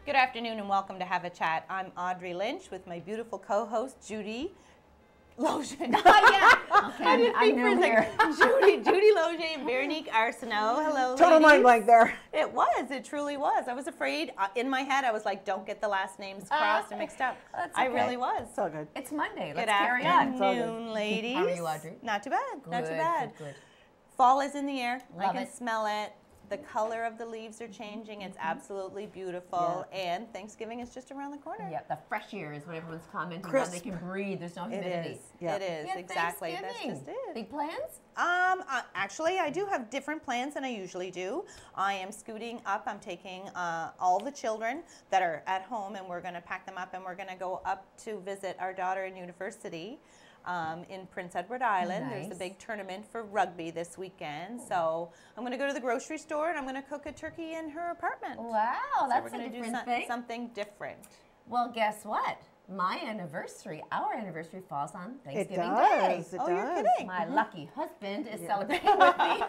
Good afternoon and welcome to Have a Chat. I'm Audrey Lynch with my beautiful co-host Judy Logan. Okay, I'm new here. Judy Logan and Veronique Arsenault. Hello, Total mind blank there. It truly was. I was afraid. In my head, I was like, don't get the last names crossed and mixed up. That's I okay. really was. It's all good. It's Monday. Let's Good carry on. afternoon, ladies. How are you, Audrey? Not too bad. Not too Good, bad. good. Fall is in the air. Love I can it. smell it. The color of the leaves are changing. It's absolutely beautiful. And Thanksgiving is just around the corner. Yeah, the fresh air is what everyone's commenting on. Crisp. They can breathe. There's no humidity. It is. Yeah. It is. Yeah, Exactly. That's Thanksgiving. just it. Big plans? Actually, I do have different plans than I usually do. I am scooting up. I'm taking all the children that are at home, and we're going to pack them up, and we're going to go up to visit our daughter in university in Prince Edward Island. There's a Nice. big tournament for rugby this weekend, so I'm going to go to the grocery store, and I'm going to cook a turkey in her apartment. Wow, So that's we're a going to do different thing. something different. Well, guess what? My anniversary, our anniversry falls on It Thanksgiving does. Day. It Oh, you're does. kidding. My lucky husband is celebrating with me.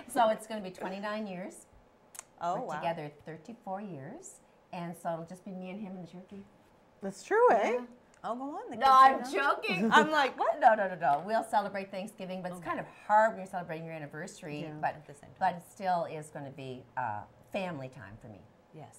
So it's going to be 29 years. Oh, We're wow. together 34 years. And so it'll just be me and him and the turkey. That's true, eh? Yeah. Oh, go on. The No, kids I'm are not- joking. I'm like, what? No. We'll celebrate Thanksgiving, but it's kind of hard when you're celebrating your anniversary. Yeah. But At the same time. but it still is going to be family time for me. Yes.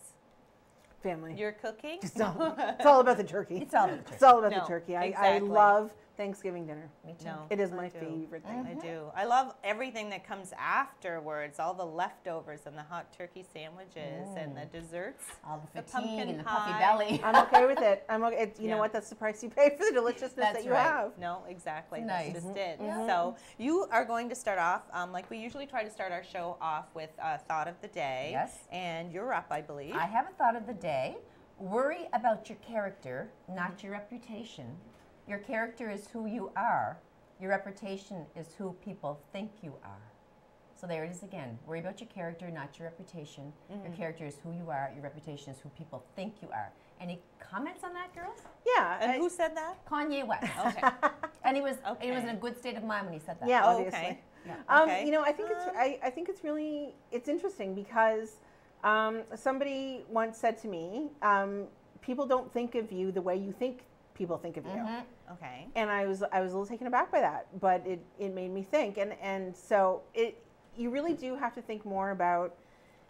Family. You're cooking? It's all about the turkey. It's all about the turkey. It's all about No, the turkey. I exactly. love Thanksgiving dinner. Me too. No. It is I my do. favorite thing. I do. I love everything that comes afterwards, all the leftovers and the hot turkey sandwiches and the desserts. All the The fatigue pumpkin and the puffy pie. belly. I'm okay with it. I'm okay. You know Yeah. what? That's the price you pay for the deliciousness That's that you right. have. No, exactly. Nice. That's just it. Yeah. So you are going to start off, like we usually try to start our show off with a thought of the day. Yes. And you're up, I believe. I have a thought of the day. Worry about your character, not your reputation. Your character is who you are. Your reputation is who people think you are. So there it is again. Worry about your character, not your reputation. Your character is who you are. Your reputation is who people think you are. Any comments on that, girls? Yeah. And who said that? Kanye West. Okay. And he was Okay. in a good state of mind when he said that. Yeah, Oh, obviously. okay. Yeah. Okay. You know, I think I think it's really interesting because somebody once said to me, people don't think of you the way you think people think of you. Okay. And I was a little taken aback by that, but it made me think, and so you really do have to think more about,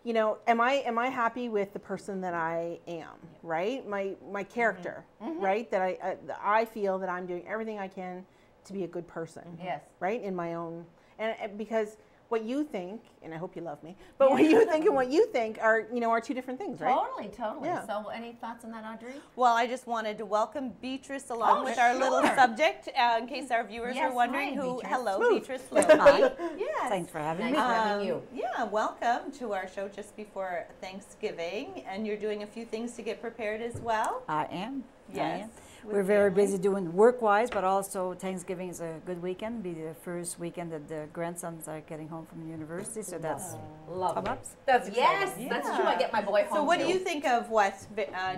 you know, am I happy with the person that I am, right? My character, right? That I feel that I'm doing everything I can to be a good person, Yes. right? In my own, and because what you think, and I hope you love me, but what you think and what you think are two different things, right? Totally. Yeah. So any thoughts on that, Audrey? Well, I just wanted to welcome Beatrice along Oh, with our little sure. subject, in case our viewers Yes, are wondering hi, who. Beatrice. Hello, Smooth. Beatrice. Hi. Yes. Thanks for having Nice me. having you. Yeah, welcome to our show just before Thanksgiving, and you're doing a few things to get prepared as well. I am. I Yes, am. with We're very family. busy doing work-wise, but also Thanksgiving is a good weekend. Be the first weekend that the grandsons are getting home from university, so that's Love thumb it. ups. That's exciting. That's Yeah. true. I get my boy home. So, what do too. you think of what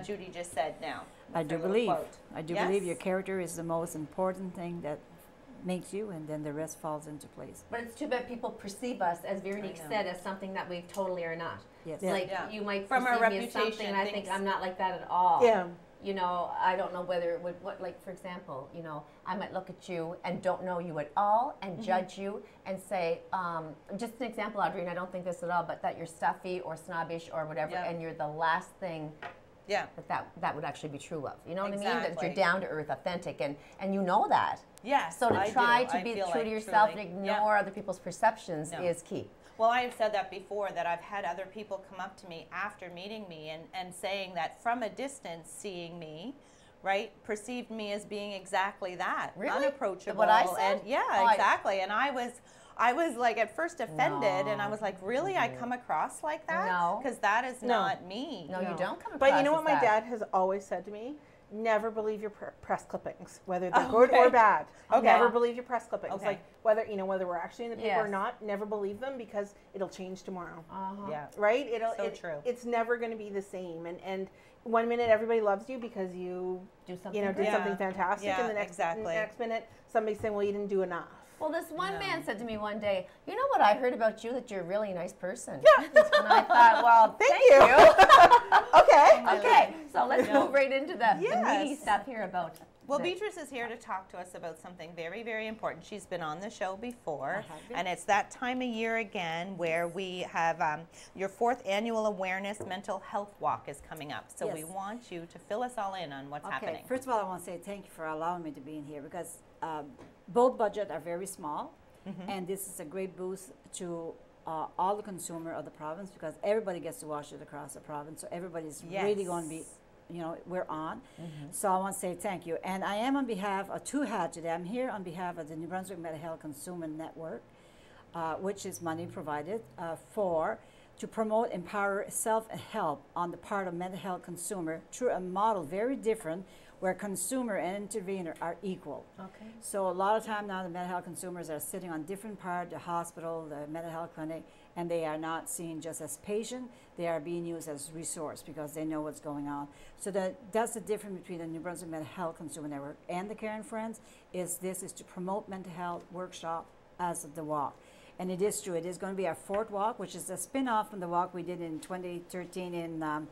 Judy just said now? I do Her little believe. quote. I do Yes? believe your character is the most important thing that makes you, and then the rest falls into place. But it's too bad people perceive us, as Veronique I know. said, as something that we totally are not. Yes. Like Yeah. you might From our perceive me as something, reputation, and I think things- I'm not like that at all. Yeah. You know, I don't know whether it would, like for example, you know, I might look at you and don't know you at all and judge you and say, just an example, Audrey, and I don't think this at all, but that you're stuffy or snobbish or whatever, Yeah. and you're the last thing Yeah. that would actually be true of. You know what I mean? That Exactly. you're down to earth, authentic, and you know that. Yes. So to I try do. to I be feel true like to yourself truly. and Yeah. ignore other people's perceptions No. is key. Well, I have said that before, that I've had other people come up to me after meeting me and saying that from a distance, seeing me, right, perceived me as being exactly that, Really? unapproachable. What I said? And yeah, Oh, exactly. And I was like at first offended, and I No. was like, really, I come across like that? No. Because that is No. not me. No, you don't come across But you know as what my that. dad has always said to me? Never believe your press clippings, whether they're Oh, good okay. or bad. Okay. Never believe your press clippings. Okay. Like whether we're actually in the paper or Yes. not, never believe them because it'll change tomorrow. Uh-huh. Yeah. Right? So true. It's never going to be the same. And one minute everybody loves you because you Do something did great. Yeah. something fantastic, Yeah, and the exactly. next minute somebody's saying, well, you didn't do enough. Well, this one No. man said to me one day, you know what I heard about you, that you're a really nice person. Yeah. And I thought, well, thank you. Okay. I let's move right into the meaty Yes. stuff here about. Well, the- Beatrice is here to talk to us about something very, very important. She's been on the show before, have been. and it's that time of year again where we have your 4th annual awareness mental health walk is coming up. So we Yes. want you to fill us all in on what's Okay, happening. first of all, I want to say thank you for allowing me to be in here because both budgets are very small, and this is a great boost to all the consumer of the province because everybody gets to watch it across the province. So everybody's really going to be, you know, we're on. So I want to say thank you. And I am on behalf of 2 hats today. I'm here on behalf of the New Brunswick Mental Health Consumer Network, which is money provided to promote, empower self-help on the part of mental health consumer through a model very different where consumer and intervener are equal. Okay. So a lot of time now the mental health consumers are sitting on different part, the hospital, the mental health clinic, and they are not seen just as patient, they are being used as resource because they know what's going on. So that's the difference between the New Brunswick Mental Health Consumer Network and the Care and Friends is this is to promote mental health workshop as of the walk. And it is true, it is going to be our 4th walk, which is a spin-off from the walk we did in 2013 in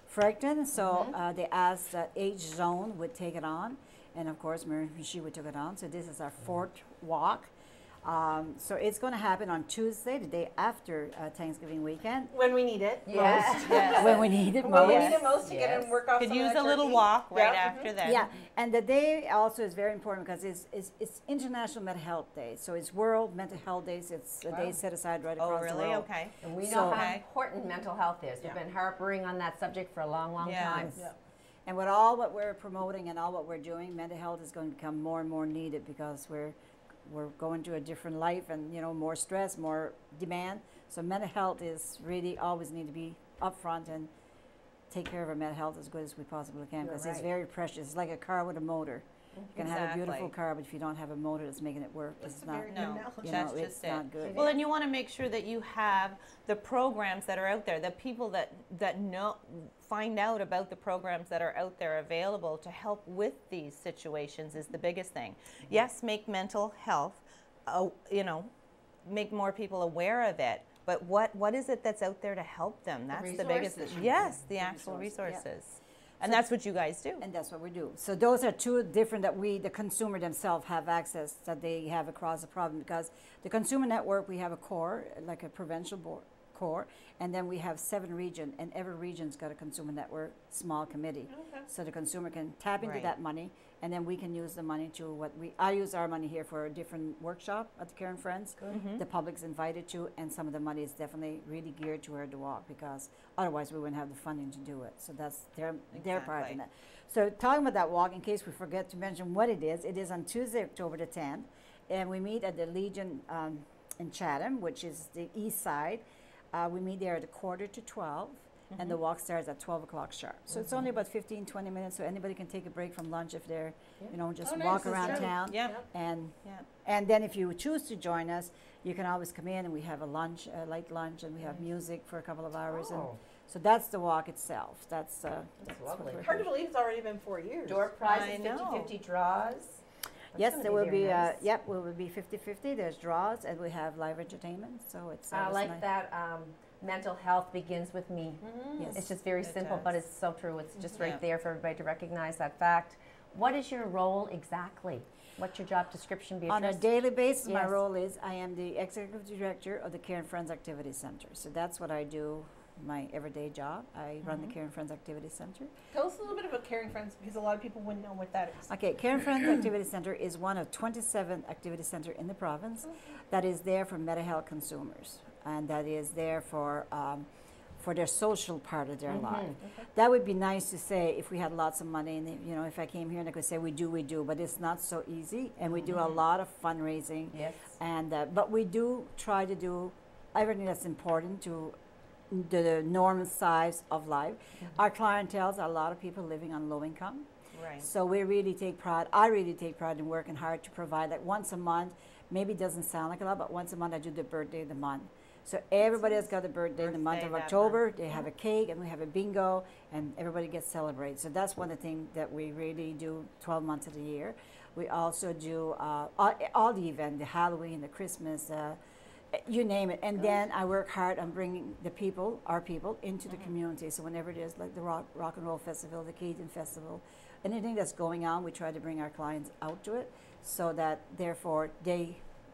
Fredericton. So they asked that age zone would take it on. And of course, Mary Mishiwa took it on. So this is our 4th walk. So it's going to happen on Tuesday, the day after Thanksgiving weekend. When we need it. Yes. Yes. When we need it When most. we need it most to get Yes. and work off Could some of use that a little turkey. walk right Yeah. after that. Yeah, and the day also is very important because it's International Mental Health Day. So it's World Mental Health Days. It's a day set aside right Oh, across the really? world. Okay. And we know So- how important mental health is. We've Yeah. been harping on that subject for a long, long Yes. time. Yeah. And with all what we're promoting and all what we're doing, mental health is going to become more and more needed because we're going to a different life and, you know, more stress, more demand. So mental health is really always need to be upfront and take care of our mental health as good as we possibly can You're because it's right. very precious. It's like a car with a motor. You can have a beautiful Exactly. car, but if you don't have a motor that's making it work, That's it's a not, very No, good analogy. you that's know, just it's it. not good. Well, and you want to make sure that you have the programs that are out there, the people that know, find out about the programs that are out there available to help with these situations is the biggest thing. Yes, make mental health, you know, make more people aware of it. But what is it that's out there to help them? That's the biggest. resources. Yes, the actual resources, yeah. resources, and that's what you guys do. And that's what we do. So those are 2 different that we, the consumer themselves, have access that they have across the problem because the consumer network, we have a core, like a provincial board core, and then we have 7 regions, and every region's got a consumer network small committee. Okay. So the consumer can tap into Right. that money, and then we can use the money to I use our money here for a different workshop at the Care and Friends. The public's invited to, and some of the money is definitely really geared toward the walk because otherwise we wouldn't have the funding to do it. So that's their part Exactly. in it. So talking about that walk, in case we forget to mention what it is on Tuesday, October the 10th, and we meet at the Legion in Chatham, which is the east side. We meet there at 11:45, and the walk starts at 12 o'clock sharp. So it's only about 15, 20 minutes, so anybody can take a break from lunch if they're, you know, just Oh, nice. walk That's around good. town. Yeah. And Yeah. and then if you choose to join us, you can always come in and we have a lunch, a light lunch, and we have music for a couple of hours. And Oh. so that's the walk itself. That's That's what lovely. we're Hard to doing. believe it's already been 4 years. Door prizes, I know. 50-50 draws. That's Yes, gonna there will very be, nice. yep, we will be 50-50. There's draws, and we have live entertainment, so it's I always like nice. that mental health begins with me. Yes. It's just very It simple, but does. it's so true. It's just right Yeah. there for everybody to recognize that fact. What is your role exactly? What's your job description, Beatrice? On a daily basis, my Yes. role is I am the executive director of the Care and Friends Activity Center. So that's what I do, my everyday job. I run the Care and Friends Activity Center. Tell us a little bit about Caring Friends because a lot of people wouldn't know what that is. Okay, Care and Friends Activity Center is one of 27 activity centers in the province that is there for mental health consumers, and that is there for their social part of their life. That would be nice to say if we had lots of money, and you know, if I came here and I could say we do, but it's not so easy, and we do a lot of fundraising. Yes. And but we do try to do everything that's important to the normal size of life. Our clientele are a lot of people living on low income. Right. So we really take pride, I really take pride in working hard to provide like once a month, maybe it doesn't sound like a lot, but once a month I do the birthday of the month. So everybody has got a birthday in the month Birthday of that October, they have a cake and we have a bingo and everybody gets celebrated. So that's one of the things that we really do 12 months of the year. We also do all the events, the Halloween, the Christmas, You name it. And then I work hard on bringing the people, our people, into the community. So whenever it is like the rock and Roll Festival, the Cajun Festival, anything that's going on, we try to bring our clients out to it so that therefore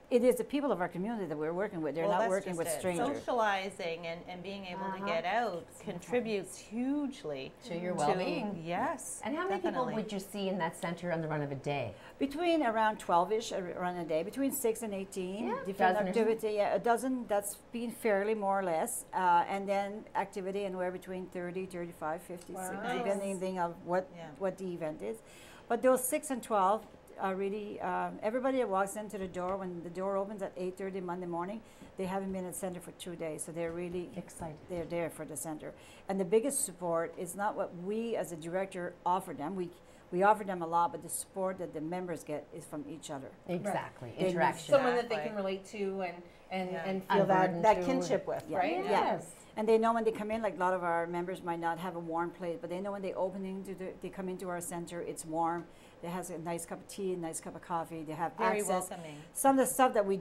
it is the people of our community that we're working with. They're Well, not that's working just with it. strangers. Socializing and being able to get out contributes hugely To your well-being. Yes. And how many definitely. people would you see in that center on the run of a day? Between around 12-ish around a day, between 6 and 18. Yeah, different dozen or so. activity. Yeah, a dozen, that's been fairly more or less. And then activity anywhere between 30, 35, 50, Wow. depending on what the event is. But those 6 and 12 are really, everybody that walks into the door, when the door opens at 8:30 Monday morning, they haven't been at the center for 2 days. So they're really Excited. They're there for the center. And the biggest support is not what we as a director offer them. We offer them a lot, but the support that the members get is from each other. Exactly. They need Interaction. Someone that they Exactly. can relate to and Yeah. feel that Unburdened to. kinship with, Yeah. right? Yes. And they know when they come in, like a lot of our members might not have a warm plate, but they know when they they come into our center, it's warm. They has a nice cup of tea, a nice cup of coffee. They have Very access. welcoming. Some of the stuff that we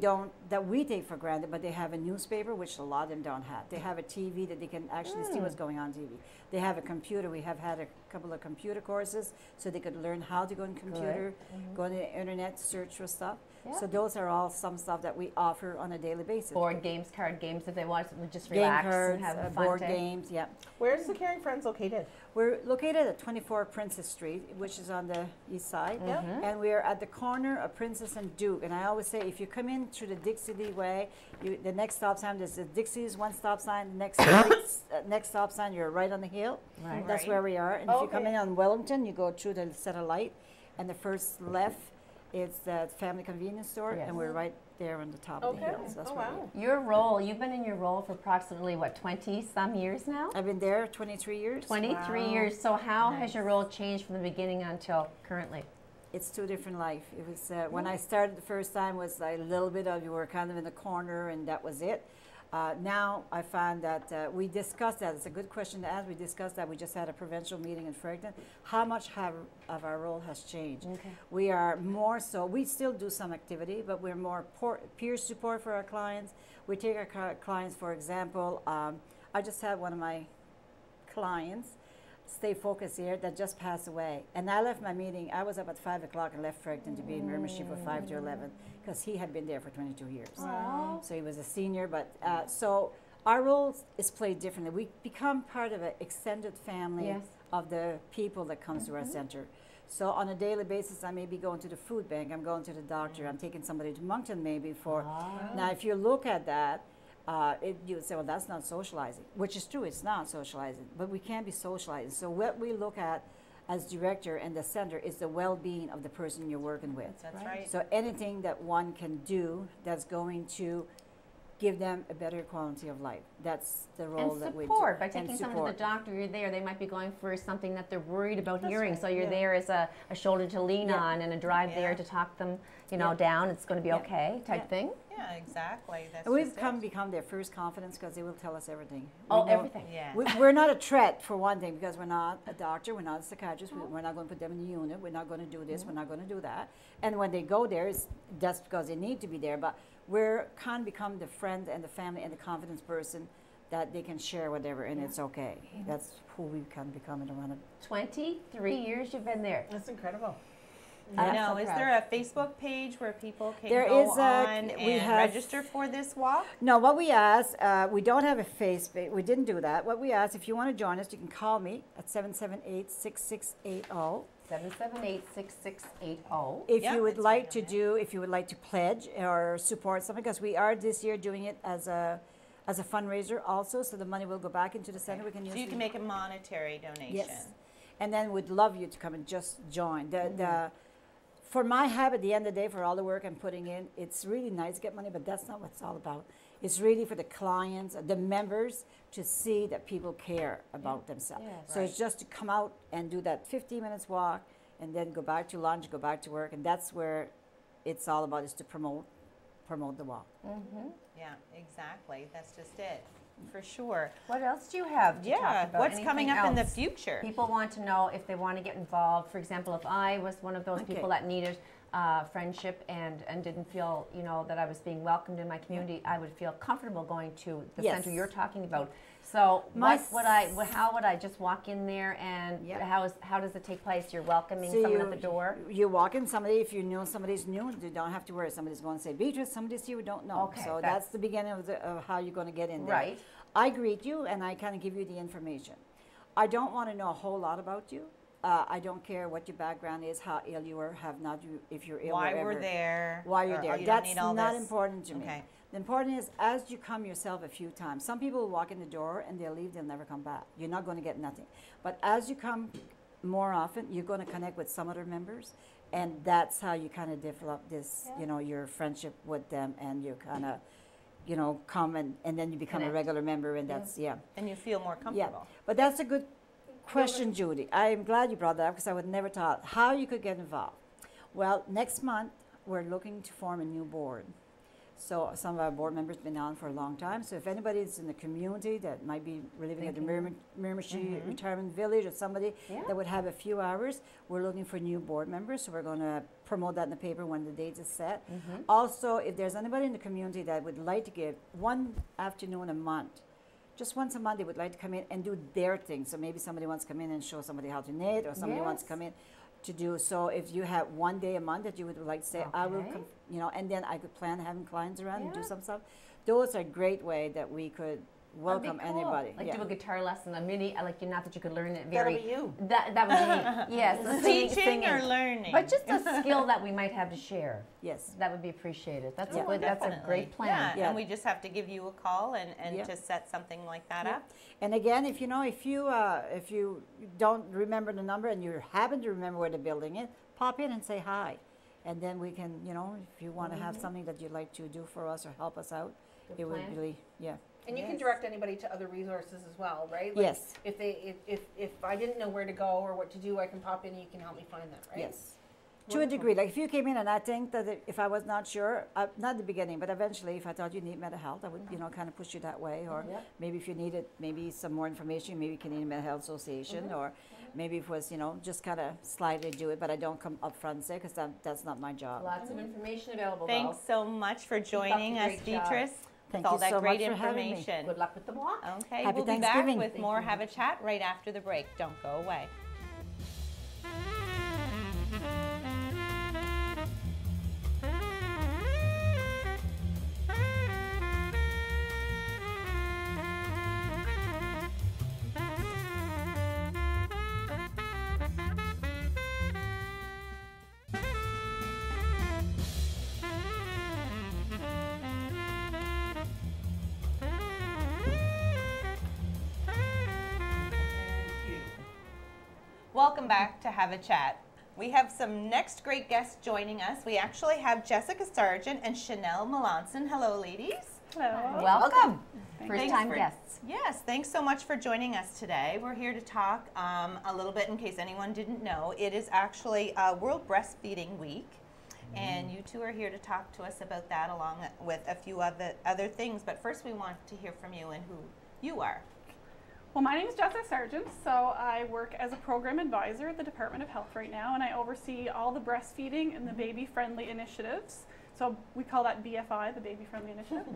take for granted, but they have a newspaper, which a lot of them don't have. They have a TV that they can actually see what's going on TV. They have a computer. We have had a couple of computer courses, so they could learn how to go on computer, go on the internet, search for stuff. Yeah. So those are all some stuff that we offer on a daily basis. Board games, card games, if they want to just Game relax cards, and have a fun board day. games, yeah. Where's the Caring Friends located? We're located at 24 Princess Street, which is on the east side. Yep. And we're at the corner of Princess and Duke. And I always say, if you come in through the Dixie Lee Way, the next stop sign, there's the Dixie's one stop sign, the next stop sign, you're right on the hill. Right. That's Right. where we are. And if you come Okay. in on Wellington, you go through the set of light, and the first left is the family convenience store, Yes. and we're right there on the top of the Okay. hill. So that's Oh, where we wow. are. Your role, you've been in your role for approximately, 20-some years now? I've been there 23 years. 23 Wow. years. So how has your role changed from the beginning until currently? It's two different life. It was when I started the first time was like a little bit of you were kind of in the corner and that was it. Now I find that we discussed that. It's a good question to ask. We discussed that. We just had a provincial meeting in Fredericton. How much of our role has changed? Okay. We are more so. We still do some activity, but we're more peer support for our clients. We take our clients, for example. I just had one of my clients stay focused here that just passed away. And I left my meeting, I was up at 5 o'clock and left Fredericton to be in membership from 5 to 11 because he had been there for 22 years. Wow. So he was a senior, but so our role is played differently. We become part of an extended family Yes. of the people that comes to our center. So on a daily basis, I may be going to the food bank, I'm going to the doctor, I'm taking somebody to Moncton maybe for. Now, if you look at that, you would say, well, that's not socializing, which is true, it's not socializing, but we can be socializing. So what we look at as director and the center is the well-being of the person you're working with. That's right. So anything that one can do that's going to give them a better quality of life. That's the role And that we do. support. By And taking someone to support. the doctor, you're there. They might be going for something that they're worried about That's hearing. right, So you're yeah. there as a shoulder to lean Yeah. on and a drive there Yeah. to talk them, Yeah. down. It's going to be Yeah. okay type Yeah. thing. Yeah, exactly. That's And we've just it. become their first confidence because they will tell us everything. Oh, We know- everything. Yeah. We're not a threat for one thing because we're not a doctor, we're not a psychiatrist, we're not going to put them in the unit, we're not going to do this, we're not going to do that. And when they go there, that's because they need to be there. But we're kind of become the friend and the family and the confidence person that they can share whatever, and it's okay. That's who we can become in the run of. 23 years you've been there. That's incredible. I I'm know. so Is proud. there a Facebook page where people can There go is on we and have- register for this walk? No, what we ask, we don't have a Facebook, we didn't do that. What we ask, if you want to join us, you can call me at 778-6680. 778-6680. If Yeah, you would it's like right to on do, if you would like to pledge or support something, because we are this year doing it as a fundraiser also, so the money will go back into the center. We can use So you the- can make a monetary donation. Yes, and then we'd love you to come and just join. For my habit, at the end of the day, for all the work I'm putting in, it's really nice to get money, but that's not what it's all about. It's really for the clients, the members, to see that people care about themselves. Yeah, So it's just to come out and do that 15 minutes walk, and then go back to lunch, go back to work, and that's where it's all about, is to promote the walk. Mm-hmm. Yeah, exactly. That's just it. For sure. What else do you have to talk about? What's coming Anything up in the else? future? People want to know if they want to get involved. For example, if I was one of those people that needed friendship and didn't feel, you know, that I was being welcomed in my community, I would feel comfortable going to the center you're talking about. So how would I just walk in there, and how does it take place? You're welcoming someone at the door? You walk in, if you know somebody's new, you don't have to worry. Somebody's going to say, Beatrice, somebody's here we don't know. Okay, so that's the beginning of how you're going to get in there. Right. I greet you and I kind of give you the information. I don't want to know a whole lot about you. I don't care what your background is, how ill you are, if you're ill, Why wherever, we're there. why you're there. That's not important to me. Okay. The important is as you come yourself a few times. Some people will walk in the door and they'll leave, they'll never come back. You're not going to get nothing. But as you come more often, you're going to connect with some other members, and that's how you kind of develop this, you know, your friendship with them, and you kind of, you know, come and then you become a regular member, and that's, And you feel more comfortable. But that's a good question, Judy. I'm glad you brought that up because I would never thought how you could get involved. Well, next month, we're looking to form a new board. So some of our board members have been on for a long time. So if anybody's in the community that might be living at the Miramichi Retirement Village, or somebody that would have a few hours, we're looking for new board members. So we're going to promote that in the paper when the date is set. Also, if there's anybody in the community that would like to give one afternoon a month, just once a month, they would like to come in and do their thing. So maybe somebody wants to come in and show somebody how to knit, or somebody wants to come in to do. So if you have one day a month that you would like to say, I will come, you know, and then I could plan having clients around and do some stuff. Those are a great way that we could welcome anybody. Like do a guitar lesson, a mini, like not that you could learn it That'll be you. That would be yes, Teaching or learning? but just a skill that we might have to share. Yes, that would be appreciated. That's Oh, a good. That's a definitely. great plan. And we just have to give you a call and to set something like that up. And again, if you don't remember the number and you happen to remember where the building is, pop in and say hi, and then we can, you know, if you want to have something that you'd like to do for us or help us out, Good it would plan. really, And you can direct anybody to other resources as well, right? Like Yes. If I didn't know where to go or what to do, I can pop in and you can help me find that, right? Yes. To a degree, like if you came in and I think that if I was not sure, not at the beginning, but eventually if I thought you need mental health, I would, you know, kind of push you that way. Or maybe if you needed maybe some more information, maybe Canadian Mental Health Association, or maybe if it was, you know, just kind of slightly do it, but I don't come up front and say, because that's not my job. Lots of information available. Thanks so much for joining us, great job. Beatrice. Thank with all you that so great much for having me. information. Good luck with the walk. Okay, Happy we'll be back Thanksgiving. with more Have a Chat right after the break. Don't go away. Welcome back to Have a Chat. We have some next great guests joining us. We actually have Jessica Sargent and Chanel Melanson. Hello, ladies. Hello. Welcome. Thanks First time for- guests. Yes, thanks so much for joining us today. We're here to talk a little bit, in case anyone didn't know, it is actually World Breastfeeding Week. And you two are here to talk to us about that, along with a few other things. But first we want to hear from you and who you are. Well, my name is Jessica Sargent, so I work as a program advisor at the Department of Health right now, and I oversee all the breastfeeding and the baby-friendly initiatives. So we call that BFI, the Baby-Friendly Initiative.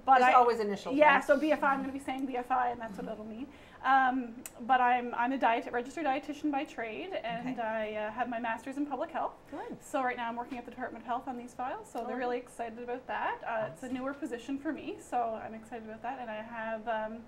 But There's always initials. Yeah, right? so BFI, I'm going to be saying BFI, and that's what it'll mean. But I'm a registered dietitian by trade, and I have my master's in public health. Good. So right now I'm working at the Department of Health on these files, so they're really excited about that. It's a newer position for me, so I'm excited about that. And I have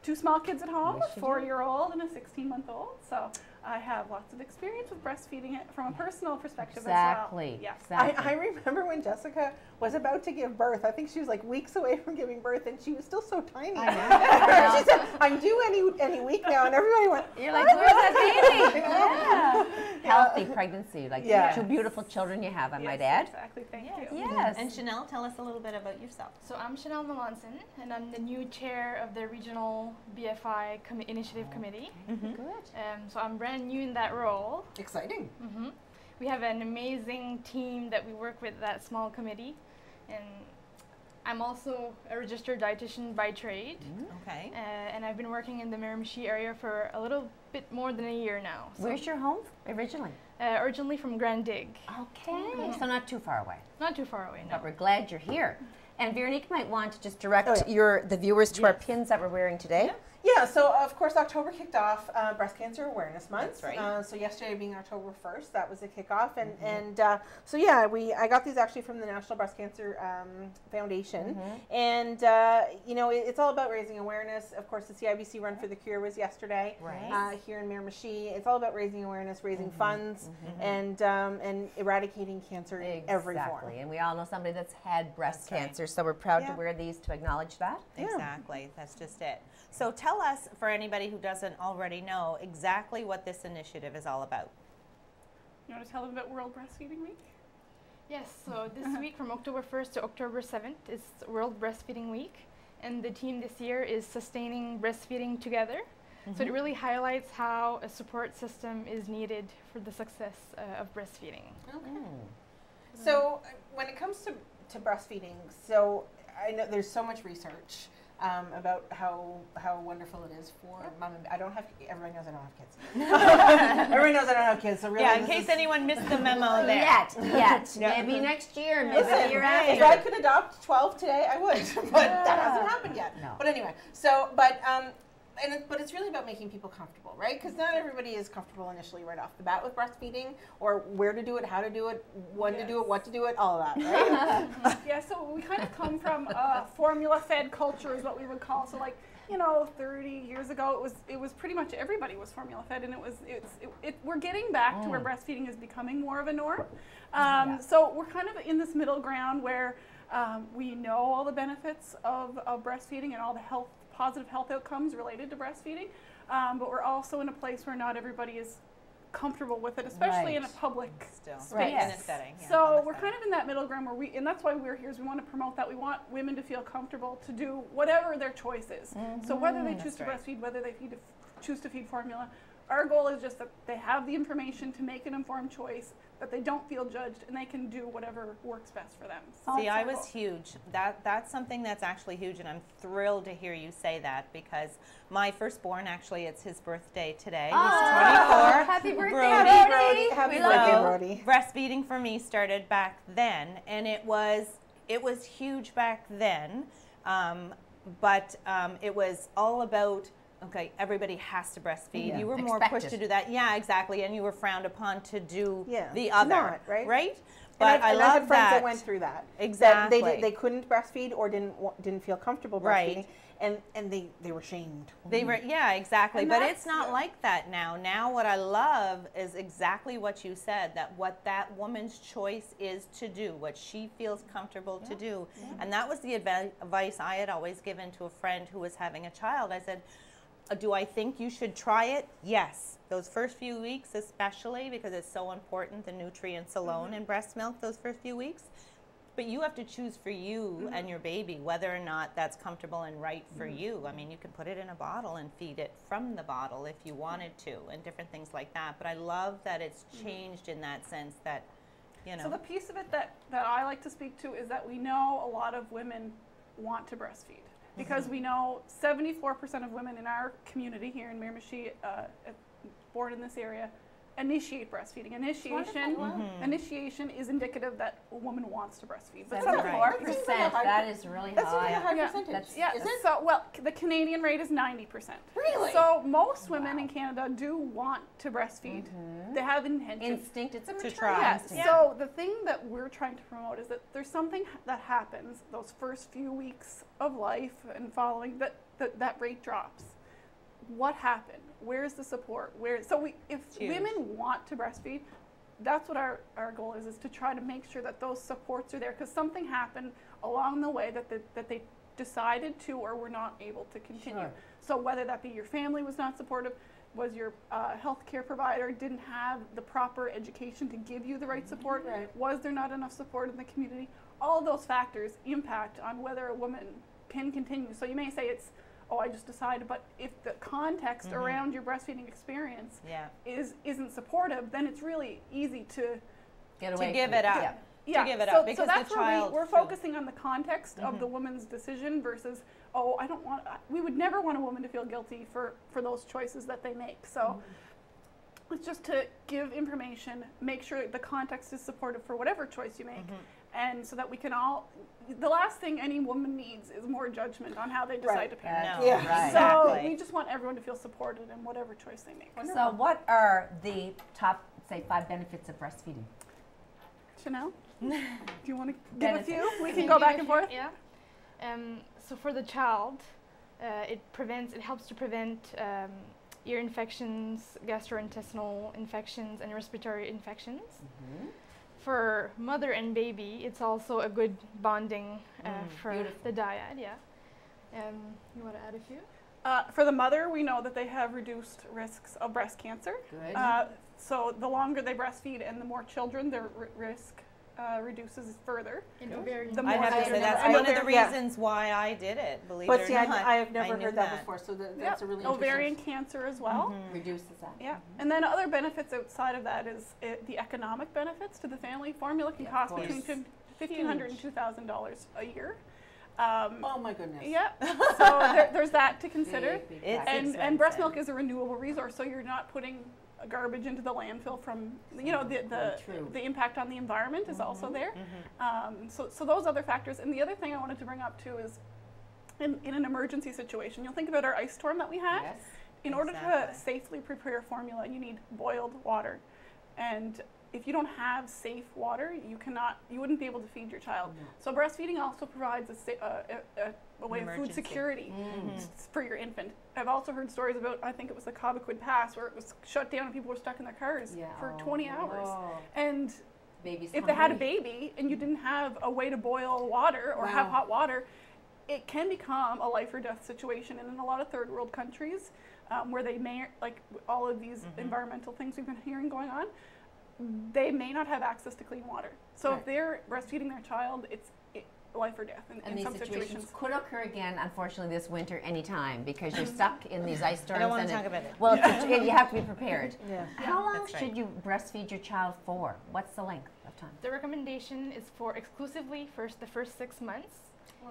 2 small kids at home, Yes, a you 4-year-old and a 16-month-old. So I have lots of experience with breastfeeding it from a personal perspective Exactly. as well. Yeah. Exactly. I remember when Jessica was about to give birth. I think she was like weeks away from giving birth, and she was still so tiny. She said, "I'm due any week now," and everybody went, You're like, where's that baby? Yeah. Healthy pregnancy, like 2 beautiful children you have, I might add. Exactly. Thank you. Yes. And Chanel, tell us a little bit about yourself. So I'm Chanel Melanson, and I'm the new chair of the regional BFI initiative committee. Good. So I'm brand new in that role. "Exciting." We have an amazing team that we work with, that small committee, and I'm also a registered dietitian by trade, Okay. and I've been working in the Miramichi area for a little bit more than a year now. So, Where's your home originally? originally from Grand Dig. Okay, so not too far away. Not too far away, no. But we're glad you're here. And Veronique might want to just direct the viewers to our pins that we're wearing today. Yeah, so of course October kicked off Breast Cancer Awareness Month. That's right. So yesterday being October 1st, that was the kickoff, and so yeah, I got these actually from the National Breast Cancer Foundation, and you know it's all about raising awareness. Of course, the CIBC Run for the Cure was yesterday here in Miramichi. It's all about raising awareness, raising funds, and eradicating cancer in every form. Exactly, and we all know somebody that's had breast cancer, so we're proud to wear these to acknowledge that. Exactly. That's just it. So tell us, for anybody who doesn't already know, exactly what this initiative is all about. You want to tell them about World Breastfeeding Week? Yes, so this week from October 1st to October 7th is World Breastfeeding Week, and the theme this year is Sustaining Breastfeeding Together. So it really highlights how a support system is needed for the success of breastfeeding. Okay. So when it comes to breastfeeding, so I know there's so much research about how wonderful it is for mom and everybody knows I don't have kids. Everybody knows I don't have kids. So really, In case anyone missed the memo there. Yet. Maybe next year, maybe the year after. If I could adopt 12 today, I would, but that hasn't happened yet. No. But anyway, so but it's really about making people comfortable, right? Because not everybody is comfortable initially right off the bat with breastfeeding, or where to do it, how to do it, when to do it, what to do it, all of that, right? Yeah, so we kind of come from a formula-fed culture is what we would call. So like, 30 years ago, it was pretty much everybody was formula-fed, and we're getting back to where breastfeeding is becoming more of a norm. So we're kind of in this middle ground where we know all the benefits of breastfeeding and all the positive health outcomes related to breastfeeding, but we're also in a place where not everybody is comfortable with it, especially in a public space. In a setting. So we're kind of in that middle ground where and that's why we're here, is we want to promote that. We want women to feel comfortable to do whatever their choice is. So whether they choose to breastfeed, whether they choose to feed formula, our goal is just that they have the information to make an informed choice, that they don't feel judged, and they can do whatever works best for them. So See, I was huge. That's something that's actually huge, and I'm thrilled to hear you say that, because my firstborn, actually, it's his birthday today. He's 24. Happy birthday, Brody. Happy birthday, Brody. Breastfeeding for me started back then, and it was huge back then, but it was all about, okay, everybody has to breastfeed. You were more pushed to do that. Yeah, exactly. And you were frowned upon to do the other. Not, right? Right? But I love had friends that. that went through that. Exactly. They couldn't breastfeed or didn't feel comfortable breastfeeding, and they were shamed. They were, exactly. And but it's not like that now. Now what I love is exactly what you said, that what that woman's choice is to do, what she feels comfortable to do. And that was the advice I had always given to a friend who was having a child. I said, do I think you should try it? Yes. Those first few weeks, especially, because it's so important, the nutrients alone in breast milk, those first few weeks. But you have to choose for you and your baby whether or not that's comfortable and right for you. I mean, you can put it in a bottle and feed it from the bottle if you wanted to, and different things like that. But I love that it's changed in that sense, that, So the piece of it that I like to speak to is that we know a lot of women want to breastfeed. Because we know 74% of women in our community here in Miramichi, born in this area, initiate breastfeeding. Initiation is indicative that a woman wants to breastfeed. But 74%, that is really That's high. a high percentage. Is it? So, well, the Canadian rate is 90%. Really? So most women in Canada do want to breastfeed. They have intention. Instinct, it's a To maternal try. instinct. So the thing that we're trying to promote is that there's something that happens those first few weeks of life and following that rate drops. What happened? Where's the support? If women want to breastfeed, that's what our goal is to try to make sure that those supports are there, because something happened along the way that they decided to or were not able to continue. Sure. So whether that be your family was not supportive, was your healthcare provider didn't have the proper education to give you the right support, was there not enough support in the community, all of those factors impact on whether a woman can continue. So you may say it's, I just decided, but if the context around your breastfeeding experience isn't supportive, then it's really easy to Get away give from it up. to give it up because so that's the where child we're focusing on the context of the woman's decision versus, oh, I don't want, we would never want a woman to feel guilty for those choices that they make. So it's just to give information, make sure the context is supportive for whatever choice you make. And so that we can all, the last thing any woman needs is more judgment on how they decide to parent. No, right. So Exactly. we just want everyone to feel supported in whatever choice they make. So what are the top, say, 5 benefits of breastfeeding? Chanel, do you want to give a Benefits. few? We can Can go give back a and few? forth. Yeah. So for the child, it helps to prevent ear infections, gastrointestinal infections, and respiratory infections. For mother and baby, it's also a good bonding for the dyad. Yeah. You want to add a few? For the mother, we know that they have reduced risks of breast cancer. Good. So the longer they breastfeed and the more children, their risk reduces further. In ovarian. The I more have to they- say that's I one know of the they're- reasons why I did it. Believe But it see, or not, I have never knew heard that before, so that's a really ovarian interesting. cancer as well. Reduces that. Yeah, and then other benefits outside of that is the economic benefits to the family. Formula can cost course. between $1,500 and $2,000 a year. Oh my goodness. Yeah, so there's that to consider. Big It's factor. And breast milk is a renewable resource, so you're not putting garbage into the landfill from, you know, True. the impact on the environment is also there. So those other factors. And the other thing I wanted to bring up too is in an emergency situation, you'll think about our ice storm that we had. Yes. In order to Exactly. safely prepare formula, you need boiled water. And if you don't have safe water, you wouldn't be able to feed your child. So breastfeeding also provides a way of food Emergency. security for your infant. I've also heard stories about, I think it was the Cobequid Pass, where it was shut down and people were stuck in their cars for 20 hours. And Baby's if they had a hungry. baby and you didn't have a way to boil water or have hot water, it can become a life or death situation. And in a lot of third world countries, where they may, like all of these environmental things we've been hearing going on, they may not have access to clean water. So if they're breastfeeding their child, it's life or death in And some these situations. situations could occur again, unfortunately, this winter anytime because you're stuck in these ice storms. I don't want and to talk about it. Well, you have to be prepared. Yeah. How long that's right. should you breastfeed your child for? What's the length of time? The recommendation is for exclusively the first 6 months,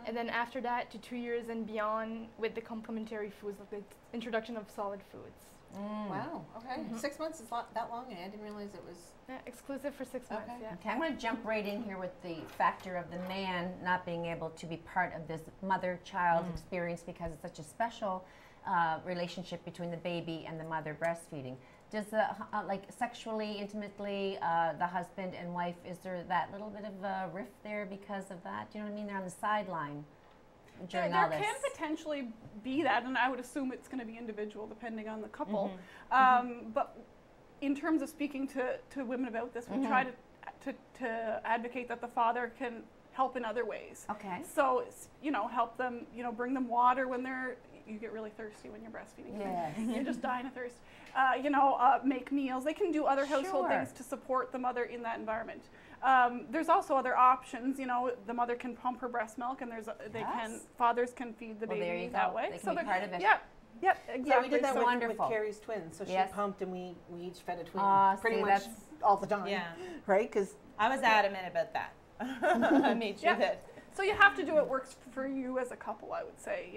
and then after that to 2 years and beyond with the complementary foods, like the introduction of solid foods. Wow. Okay. 6 months is not that long. I didn't realize it was. Yeah, exclusive for 6 months. Okay. Yeah. Okay, I'm going to jump right in here with the factor of the man not being able to be part of this mother-child experience because it's such a special relationship between the baby and the mother breastfeeding. Does the like sexually, intimately, the husband and wife, is there that little bit of a rift there because of that? Do you know what I mean? They're on the sideline during all There this. can potentially be that, and I would assume it's going to be individual depending on the couple. But in terms of speaking to women about this, we try to advocate that the father can help in other ways. Okay. So, help them, bring them water when you get really thirsty when you're breastfeeding. Yes. You're just dying of thirst. Make meals. They can do other household Sure. things to support the mother in that environment. There's also other options. The mother can pump her breast milk, and fathers can feed the Well, there baby you that go. way. They can be part of it. Yeah, exactly. Yeah, we did that So with wonderful. Carrie's twins. So Yes. she pumped, and we each fed a twin pretty see, much that's- all the time. Yeah. Right? Because I was adamant about that. I made sure Yeah. that. So you have to do what works for you as a couple, I would say.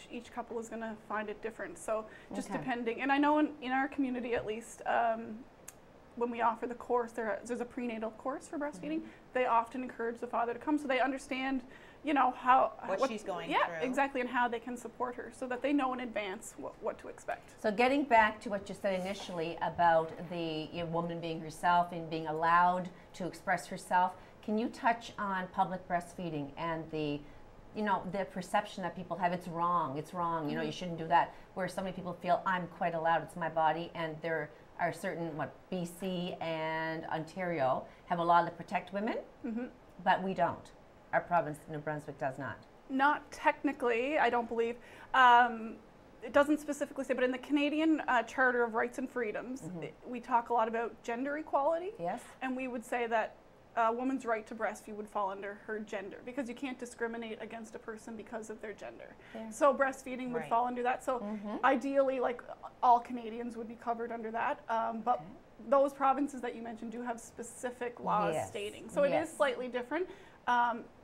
Each couple is going to find it different. So just Okay. depending. And I know in our community, at least, when we offer the course, there's a prenatal course for breastfeeding. They often encourage the father to come so they understand, What she's going yeah, through. exactly, and how they can support her so that they know in advance what to expect. So getting back to what you said initially about the woman being herself and being allowed to express herself, can you touch on public breastfeeding and the perception that people have? It's wrong, you shouldn't do that. Where so many people feel, I'm quite allowed, it's my body, and there are certain, BC and Ontario have a law that protect women, but we don't. Our province, New Brunswick, does not. Not technically, I don't believe. It doesn't specifically say, but in the Canadian Charter of Rights and Freedoms, we talk a lot about gender equality. Yes? And we would say that a woman's right to breastfeed would fall under her gender, because you can't discriminate against a person because of their gender. Yeah. So breastfeeding would Right. fall under that. So ideally, like, all Canadians would be covered under that. But those provinces that you mentioned do have specific laws Yes. stating. So it is Yes. slightly different.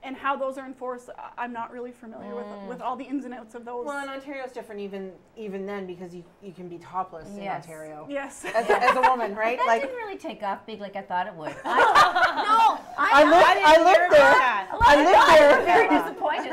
And how those are enforced, I'm not really familiar with all the ins and outs of those. Well, in Ontario it's different even then, because you can be topless in Yes. Ontario. Yes. As a woman, right? That Like didn't really take off big like I thought it would. I lived there. I lived I'm there. very disappointed.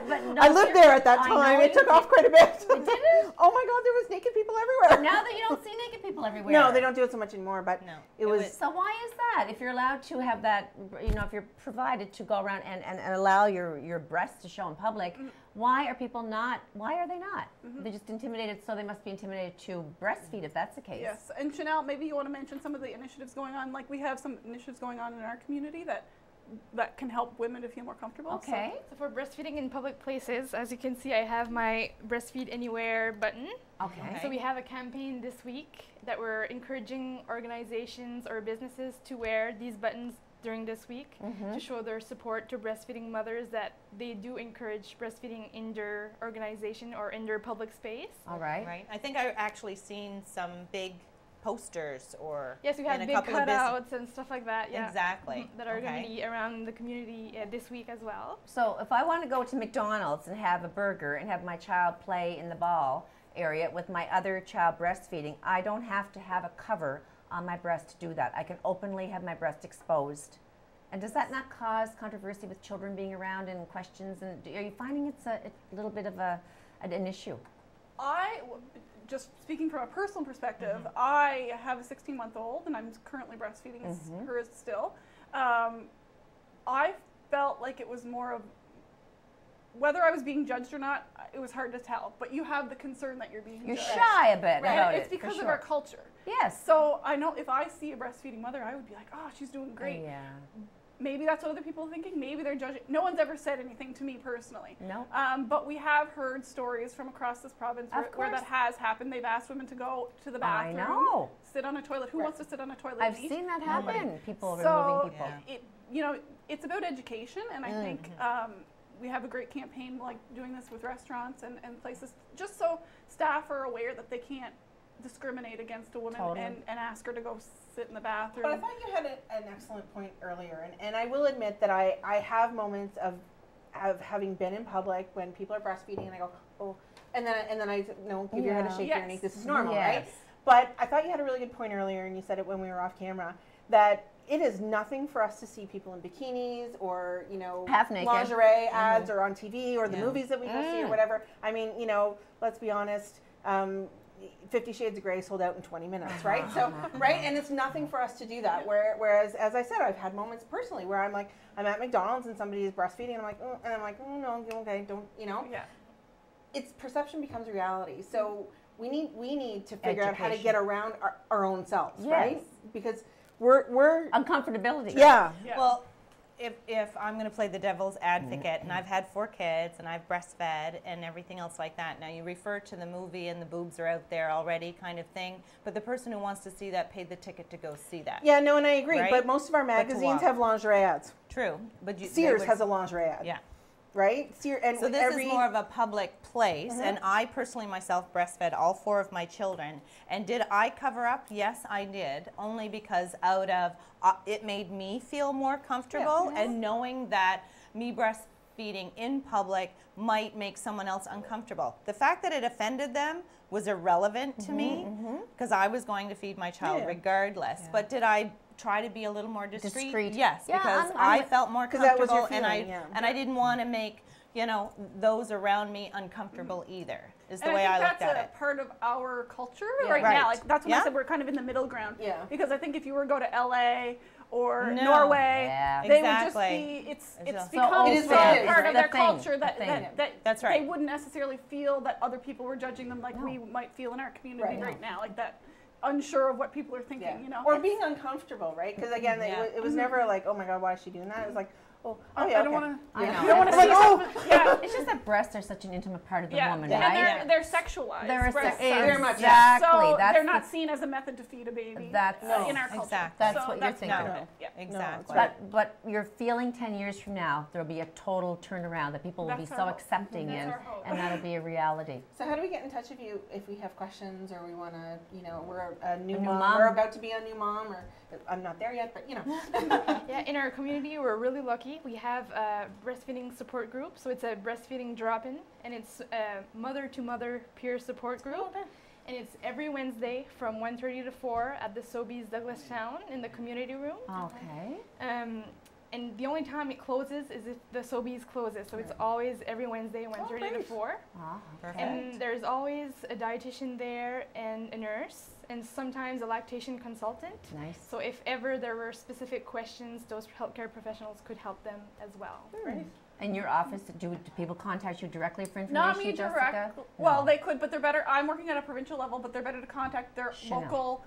But no, I lived there at that I know time. you It took did. off quite a bit. It didn't? Oh my God, there was naked people everywhere. Now that you don't see naked people everywhere. No, they don't do it so much anymore. But No. it was. So why is that? If you're allowed to have that, you know, if you're provided to go around and allow your breasts to show in public, why are people not? Why are they not? They're just intimidated, so they must be intimidated to breastfeed if that's the case. Yes, and Chanel, maybe you want to mention some of the initiatives going on. Like, we have some initiatives going on in our community that can help women to feel more comfortable. Okay. So for breastfeeding in public places, as you can see, I have my Breastfeed Anywhere button. Okay. So we have a campaign this week that we're encouraging organizations or businesses to wear these buttons during this week to show their support to breastfeeding mothers, that they do encourage breastfeeding in their organization or in their public space. All right. Right. I think I actually seen some big posters or Yes, we in have a big couple of business. cutouts and stuff like that. Yeah. Exactly. That are going Okay. to be around the community this week as well. So if I want to go to McDonald's and have a burger and have my child play in the ball area with my other child breastfeeding, I don't have to have a cover on my breast to do that. I can openly have my breast exposed. And does that not cause controversy with children being around and questions? And are you finding it's a little bit of an issue? Just speaking from a personal perspective, I have a 16-month-old and I'm currently breastfeeding hers still. I felt like it was more of whether I was being judged or not. It was hard to tell, but you have the concern that you're being You're judged. shy a bit Right. about It's it. because for of sure. our culture. Yes. So I know if I see a breastfeeding mother, I would be like, oh, she's doing great. Yeah. Maybe that's what other people are thinking. Maybe they're judging. No one's ever said anything to me personally. No. But we have heard stories from across this province where that has happened. They've asked women to go to the I bathroom, know. sit on a toilet. Who wants to sit on a toilet? I've and eat? seen that happen. People So removing people. it's about education, and I think we have a great campaign like doing this with restaurants and places, just so staff are aware that they can't discriminate against a woman Totally. and ask her to go sit in the bathroom. But I thought you had an excellent point earlier, and I will admit that I have moments of having been in public when people are breastfeeding, and I go, oh, and then I give your head a shake, Yes. underneath. This is normal, Yes. right? But I thought you had a really good point earlier, and you said it when we were off camera, that it is nothing for us to see people in bikinis or Half naked. lingerie ads or on TV or the Yeah. movies that we go see or whatever. I mean, let's be honest. 50 Shades of Grey sold out in 20 minutes, right? So, right? And it's nothing for us to do that. Whereas, as I said, I've had moments personally where I'm at McDonald's and somebody is breastfeeding and I'm like, oh, no, okay, don't, Yeah. It's perception becomes reality. So we need to figure out how to Education. get around our own selves, Yes. right? Because we're Uncomfortability. yeah. Yeah. Well, if I'm going to play the devil's advocate, and I've had 4 kids, and I've breastfed, and everything else like that. Now, you refer to the movie, and the boobs are out there already, kind of thing. But the person who wants to see that paid the ticket to go see that. Yeah, no, and I agree. Right? But most of our to magazines walk. have lingerie ads. True, but Sears has a lingerie ad. Yeah. Right? And So this is more of a public place, and I personally myself breastfed all 4 of my children. And did I cover up? Yes, I did, only because out of it made me feel more comfortable, and knowing that me breastfeeding in public might make someone else uncomfortable. The fact that it offended them was irrelevant to me, because I was going to feed my child regardless. But did I try to be a little more discreet? Yes, Yeah, because I'm I felt more 'cause that was comfortable, your and feeling, I didn't want to make those around me uncomfortable either. Is the And way I I think looked that's at a it. part of our culture Yeah. right Right. now. Like, that's when I Yeah. said we're kind of in the middle ground. Yeah. Because I think if you were to go to LA or No. Norway, Yeah. they Exactly. would just be, it's So become It is so what it is, part right? of their The thing, culture the that, thing. that That's they right. wouldn't necessarily feel that other people were judging them like No. we might feel in our community Right. right now. Like that, unsure of what people are thinking, Yeah. Or It's- being uncomfortable, right? Because again, Yeah. it was never like, oh my God, why is she doing that? It was like, Oh, I yeah, don't okay. want to. I know. You don't want to Like, see. oh, Yeah. It's just that breasts are such an intimate part of the Yeah, woman, and right? they're sexualized. They're breasts Very are. much, exactly. So That's they're not the- seen as a method to feed a baby That's- in our culture. Exactly. That's So what you're that's thinking. part of No. it. Yeah. Exactly. But you're feeling 10 years from now, there'll be a total turnaround that people will be That's our so hope. accepting That's in, our hope. and that'll be a reality. So how do we get in touch with you if we have questions or we want to, we're a new new mom, mom. we're about to be a new mom, or I'm not there yet, but Yeah, in our community, we're really lucky. We have a breastfeeding support group. So it's a breastfeeding drop-in, and it's a mother-to-mother peer support group. And it's every Wednesday from 1:30 to 4 at the Sobeys Douglastown in the community room. Okay. And the only time it closes is if the Sobeys closes. So it's always every Wednesday, 1:30 to 4. Ah, Perfect. And there's always a dietitian there and a nurse, and sometimes a lactation consultant. nice. So if ever there were specific questions, those healthcare professionals could help them as well. In your office, do people contact you directly for information, Not me Jessica? direct. Well, they could, but they're better. I'm working at a provincial level, but they're better to contact their Chanel. local,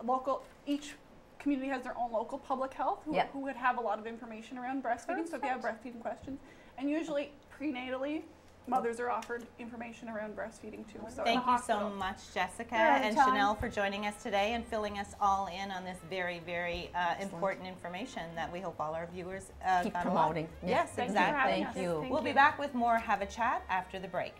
local. Each community has their own local public health who would have a lot of information around breastfeeding. So if you have breastfeeding questions, and usually prenatally, mothers are offered information around breastfeeding too. So in Thank the you so hospital. much, Jessica Yeah, and anytime. Chanel, for joining us today and filling us all in on this very, very important information that we hope all our viewers Keep got a lot. promoting. Yeah. Yes, Thank you for exactly. having Thank us. you. Thank We'll be you. back with more Have a Chat after the break.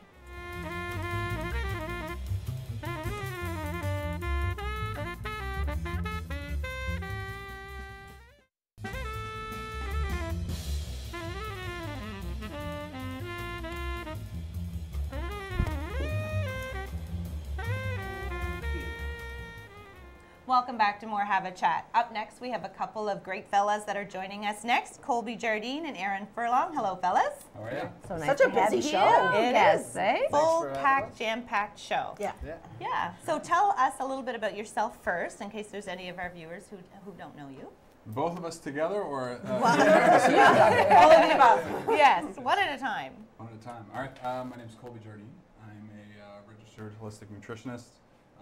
Welcome back to more Have a Chat. Up next, we have a couple of great fellas that are joining us next, Colby Jardine and Aaron Furlong. Hello, fellas. How are you? So nice Such a to have busy you. show. It Yes, is. eh? Full for having packed, us. jam-packed show. Yeah. Yeah. Yeah. So tell us a little bit about yourself first, in case there's any of our viewers who don't know you. Both of us together or All of the above. Yes, one at a time. one at a time? All right. My name is Colby Jardine. I'm a registered holistic nutritionist.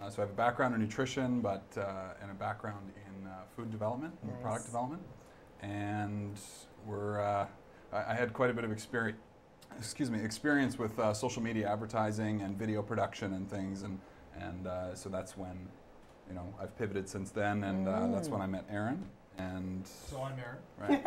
So I have a background in nutrition, but and a background in food development and Nice. product development. And I had quite a bit of experience with social media advertising and video production and things, and so that's when, I've pivoted since then, and that's when I met Aaron. And So I'm Aaron. right.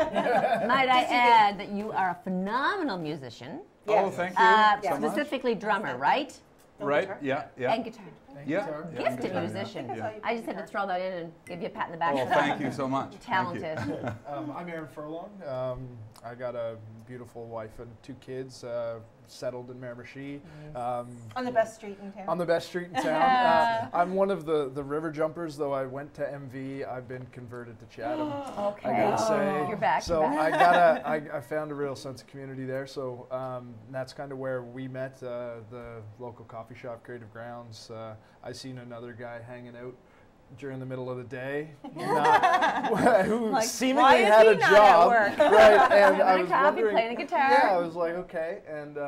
Might I add that you are a phenomenal musician, Oh, thank you so much. specifically drummer, right? Right. Yeah. Yeah. And guitar. Thank Yeah. you, Tara. Yeah, Gifted guitar, yeah. musician. Yeah. I just had to throw that in and give you a pat in the back. Oh, thank you so much. Thank you. Talented. I'm Aaron Furlong. I got a beautiful wife and 2 kids, settled in Miramichi. on the best street in town. On the best street in town. I'm one of the river jumpers, though I went to MV. I've been converted to Chatham. Okay. I gotta say. You're back. So you're back. I found a real sense of community there. So that's kind of where we met, the local coffee shop, Creative Grounds. I seen another guy hanging out during the middle of the day, who Like, seemingly why is had he a not job, at work? right? And I Having a was coffee, wondering, playing a guitar. yeah, I was like, okay, and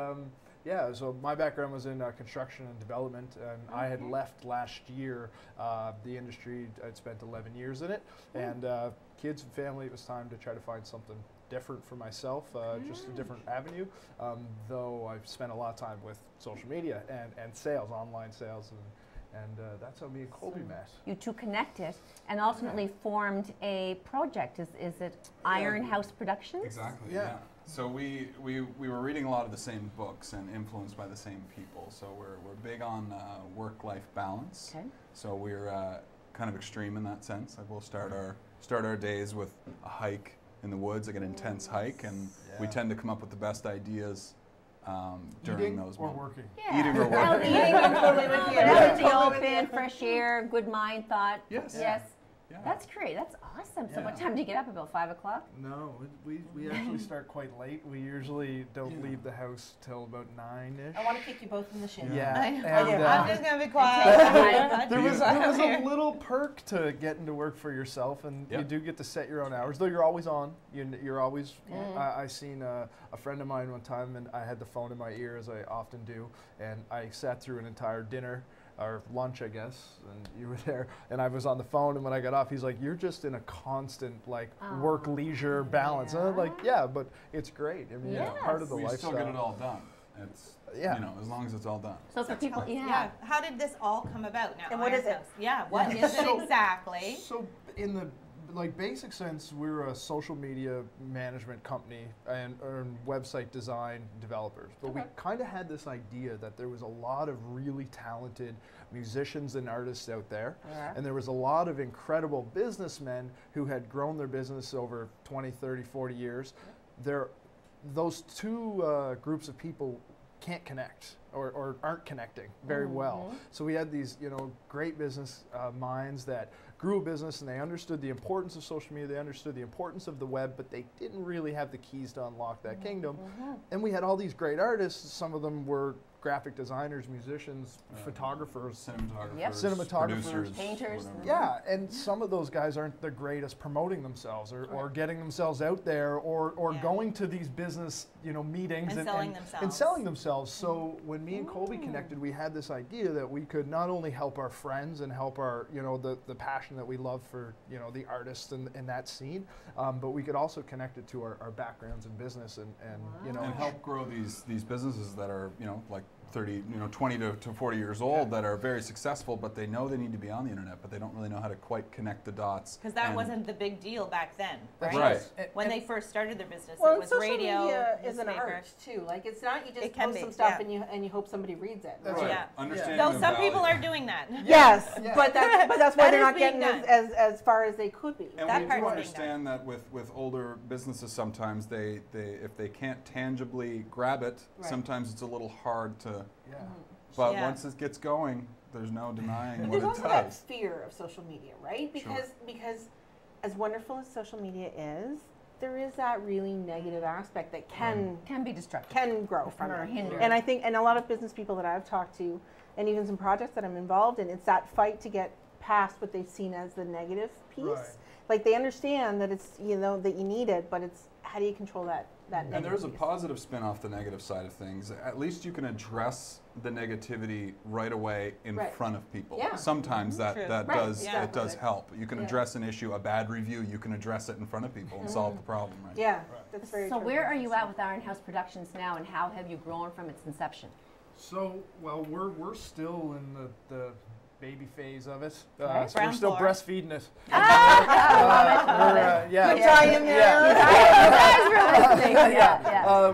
yeah. So my background was in construction and development, and I had left last year the industry. I'd spent 11 years in it, and kids and family. It was time to try to find something different for myself, just a different avenue. Though I've spent a lot of time with social media and sales, online sales, and that's how me and Colby met. You two connected and ultimately formed a project. Is it Iron House Productions? Exactly. Yeah. Yeah. So we were reading a lot of the same books and influenced by the same people. So we're big on work-life balance. Okay. So we're kind of extreme in that sense. Like we'll start our days with a hike in the woods, like an intense hike, and we Yeah. tend to come up with the best ideas during Eating those or moments. working? Yeah. Eating or Well, working. eating I'm totally with you. out in the Totally with you. open, fresh air, good mind, thought. Yes. Yes. Yeah. That's great. That's awesome. So what Yeah. time do you get up? About 5 o'clock? No, we actually start quite late. We usually don't leave the house till about 9-ish. I want to kick you both in the shin. Yeah, I and, I'm just gonna be quiet. there was You- a little perk to getting to work for yourself, and you Yep. do get to set your own hours. Though you're always on, you're always. I seen a friend of mine one time, and I had the phone in my ear as I often do, and I sat through an entire dinner or lunch, I guess, and you were there, and I was on the phone, and when I got off, he's like, "You're just in a constant like work leisure balance." And I'm like, "Yeah, but it's great. I mean, it's part of the We lifestyle." still get it all done. It's Yeah. you know, as long as it's all done. So for people, Yeah. How did this all come about now? And what is it? Yeah, what is it exactly? So in the basic sense, we're a social media management company and website design developers. But we kind of had this idea that there was a lot of really talented musicians and artists out there. And there was a lot of incredible businessmen who had grown their business over 20, 30, 40 years. Those two groups of people can't connect or aren't connecting very well. So we had these, great business minds that grew a business, and they understood the importance of social media, they understood the importance of the web, but they didn't really have the keys to unlock that kingdom. And we had all these great artists. Some of them were graphic designers, musicians, photographers, cinematographers, painters. whatever. yeah, and some of those guys aren't the greatest promoting themselves or getting themselves out there or going to these business meetings And selling themselves. and selling themselves. So when me and Colby connected, we had this idea that we could not only help our friends and help our the passion that we love for the artists and that scene, but we could also connect it to our backgrounds in business and and help grow these businesses that are like 30, 20 to 40 years old that are very successful, but they know they need to be on the internet, but they don't really know how to quite connect the dots. Because that wasn't the big deal back then, right? Right. When they first started their business, Well, it was social radio, media is an newspaper. art too. Like it's not you just It can post be, some stuff yeah. and you hope somebody reads it. That's right? right. Yeah. Understanding Though the some people value. are doing that. Yes, Yeah. but that's why That they're is not being getting done. as far as they could be. And That we part's do being understand that with older businesses, sometimes they if they can't tangibly grab it, Right. sometimes it's a little hard to. Yeah. But Yeah. once it gets going, there's no denying But what there's it also that does. fear of social media, right? Sure. Because As wonderful as social media is, there is that really negative aspect that can Can be destructive. grow from Or it. hinder. And I think, and a lot of business people that I've talked to, and even some projects that I'm involved in, it's that fight to get past what they've seen as the negative piece. Right. Like they understand that it's that you need it, but it's how do you control that negative And there's a piece? positive spin off the negative side of things. At least you can address the negativity right away in Right. front of people. Yeah. Sometimes that True. that Right, does yeah. it does help. You can Yeah. address an issue, a bad review. You can address it in front of people and solve the problem. Right. Yeah, that's very So true. where are you at with Iron House Productions now, and how have you grown from its inception? So, well, we're still in the baby phase of it. So Brown we're still floor. breastfeeding it. Good time,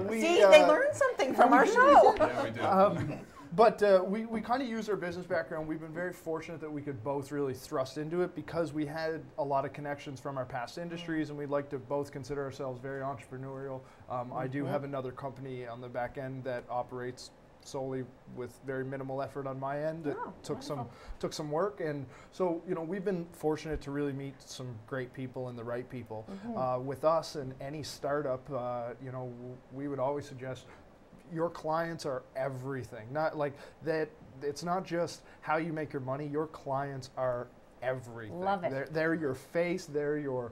See, they learned something from our show. Yeah, we do. But we kind of use our business background. We've been very fortunate that we could both really thrust into it because we had a lot of connections from our past industries, and we'd like to both consider ourselves very entrepreneurial. I do have another company on the back end that operates solely with very minimal effort on my end. It took some work, and so we've been fortunate to really meet some great people and the right people. With us and any startup, we would always suggest your clients are everything. Not like that. It's not just how you make your money. Your clients are everything. Love it. They're your face. They're your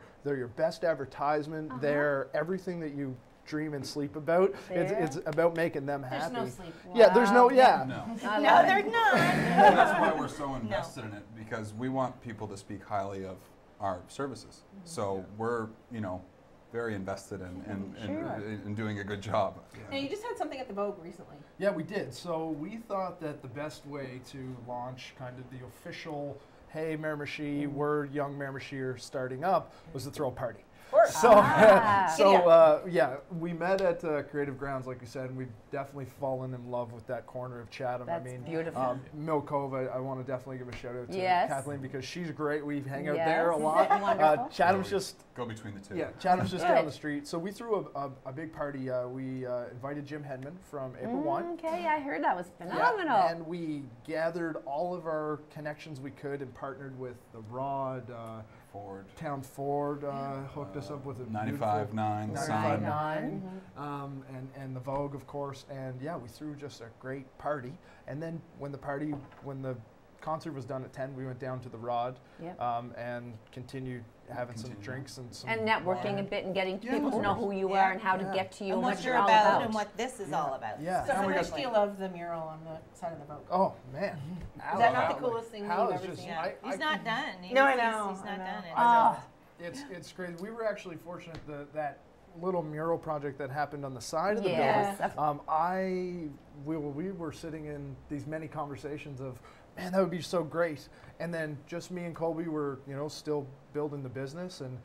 best advertisement. They're everything that you dream and sleep about. It's about making them happy. There's no sleep. Yeah, there's no, yeah. No. I No, love it. they're not. And that's why we're so invested in it, because we want people to speak highly of our services. So we're, very invested in doing a good job. Now you just had something at the Vogue recently. Yeah, we did. So we thought that the best way to launch kind of the official, hey, Miramichi, we're young Miramichi starting up, was to throw a party. Of course. So, we met at Creative Grounds, like you said, and we've definitely fallen in love with that corner of Chatham. That's I mean, beautiful. Mill Cove, I want to definitely give a shout out to Yes. Kathleen because she's great. We hang out Yes. there a lot. Wonderful. Chatham's just Go between the two. Yeah, Chatham's just Good. down the street. So we threw a big party. We invited Jim Henman from April 1. Okay, I heard that was Yeah, phenomenal. and we gathered all of our connections we could and partnered with the Rod, Ford. Town Ford hooked us up with a 95.9, the sign. 95.9, and the Vogue, of course. And yeah, we threw just a great party. And then when the concert was done at 10. We went down to the Rod Yep. And continued having some drinks and some And networking wine. a bit and getting Yeah, people of to know course. who you Yeah. are and how to Yeah. get to you And and what what you're all about and what this is all about. Yeah. So And how we much got- do you love the mural on the side of the boat? Oh man, Is that not the coolest thing that Hal you've is ever just- seen? Yeah. He's not done. No, I know, He's I not know. done. It's crazy. We were actually fortunate that little mural project that happened on the side of the Yes. building. We were sitting in these many conversations of, man, that would be so great. And then just me and Colby were, still building the business, and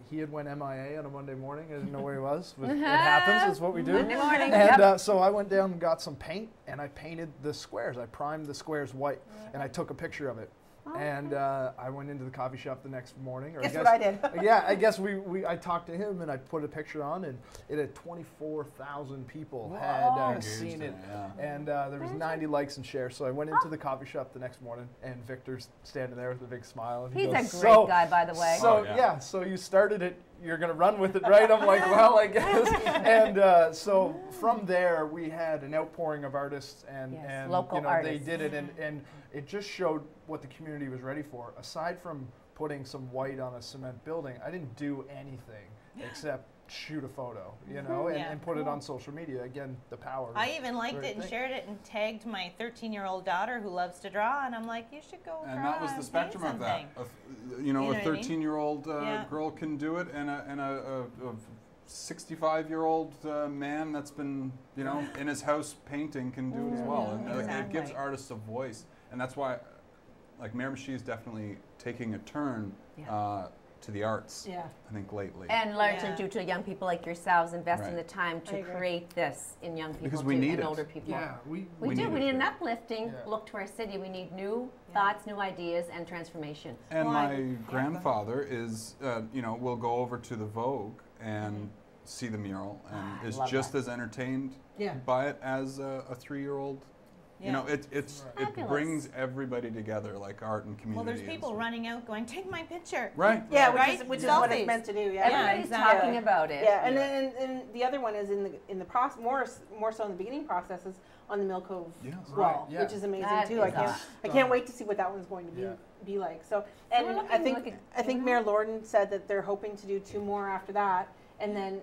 he had went MIA on a Monday morning. I didn't know where he was. It happens. It's what we do. Monday morning. And Yep. so I went down and got some paint, and I painted the squares. I primed the squares white, and I took a picture of it. And I went into the coffee shop the next morning. Guess what I did? Yeah, I guess I talked to him and I put a picture on, and it had 24,000 people had seen it, and there was 90 likes and shares. So I went into the coffee shop the next morning, and Victor's standing there with a big smile. And he He's goes, a great guy, by the way. So Oh, yeah. yeah, so you started it. You're gonna run with it, right? I'm like, well, I guess. And so from there, we had an outpouring of artists, and Yes, and local they artists. did it, and it just showed what the community was ready for. Aside from putting some white on a cement building, I didn't do anything except shoot a photo, Yeah, and put it on social media. Again, the power. I even liked Great it and thing. shared it and tagged my 13-year-old daughter who loves to draw, and I'm like, you should go And draw that was the and spectrum paint of that. something. A know what I mean? 13-year-old Yeah. girl can do it, and a 65-year-old man that's been, in his house painting can do it as well. And it gives Exactly. artists a voice, and that's why, like, Miramichi is definitely taking a turn Yeah. to the arts. Yeah. I think lately. And largely Yeah. due to young people like yourselves investing Right. the time I to agree. create this in young people Because we too, need and it. older people. Yeah, We We do. need We it need an here. uplifting Yeah. look to our city. We need new Yeah. thoughts, new ideas, and transformation. And Well, my grandfather is, will go over to the Vogue and see the mural and is love just that. as entertained Yeah. by it as a 3-year-old. Yeah. It Fabulous. brings everybody together, like art and community. Well, there's and people stuff. running out going, take my picture. Right. Yeah, Right? which is what Selfies. it's meant to do. Yeah. Everybody's exactly. talking about it. Yeah, and then and the other one is in the process, more so in the beginning process, is on the Mill Cove Yes. wall, Right, yeah. which is amazing That too. is I can't wait to see what that one's going to be Yeah. be like. So we're and looking- I think looking- Mayor Lorden said that they're hoping to do 2 more after that, and then